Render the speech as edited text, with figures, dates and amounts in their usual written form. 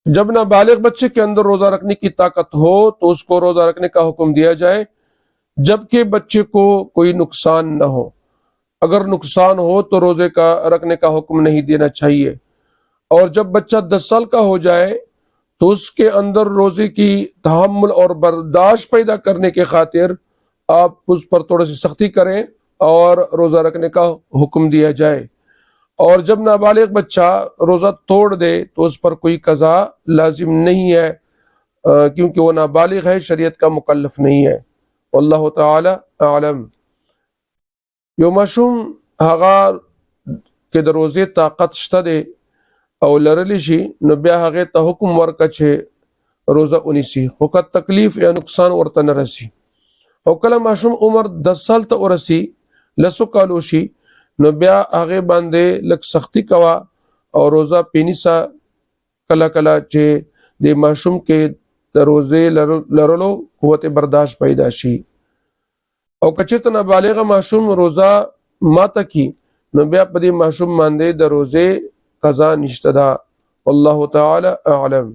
जब नाबालिग बच्चे के अंदर रोजा रखने की ताकत हो तो उसको रोजा रखने का हुक्म दिया जाए, जबकि बच्चे को कोई नुकसान न हो। अगर नुकसान हो तो रोजे का रखने का हुक्म नहीं देना चाहिए। और जब बच्चा 10 साल का हो जाए तो उसके अंदर रोजे की तहम्मुल और बर्दाश्त पैदा करने के खातिर आप उस पर थोड़ी सी सख्ती करें और रोजा रखने का हुक्म दिया जाए। और जब नाबालिग बच्चा रोजा तोड़ दे तो उस पर कोई कज़ा लाजिम नहीं है, क्योंकि वो नाबालिग है, शरीयत का मुकल्लफ नहीं है। वल्लाहु ताला आलम। यो माशूम हगा के द रोजे ताकत शता दे او لرلی شي نو بیا هغه ته حکم ورکړه چې روزه ونیسي، خو که تکلیف یا نقصان ورته نه رسي. او کله ماشوم عمر 10 سال ته ورسي، لسو کالو شي، نو بیا هغه باندې لک سختی کوا او روزه پینیسا. کله کله چې د ماشوم کې د روزه لرلو قوت برداشت پیدا شي. او کچته نابالغ ماشوم روزه ماته کی، نو بیا په دې ماشوم باندې د روزه قضا نشته ده. والله تعالی اعلم.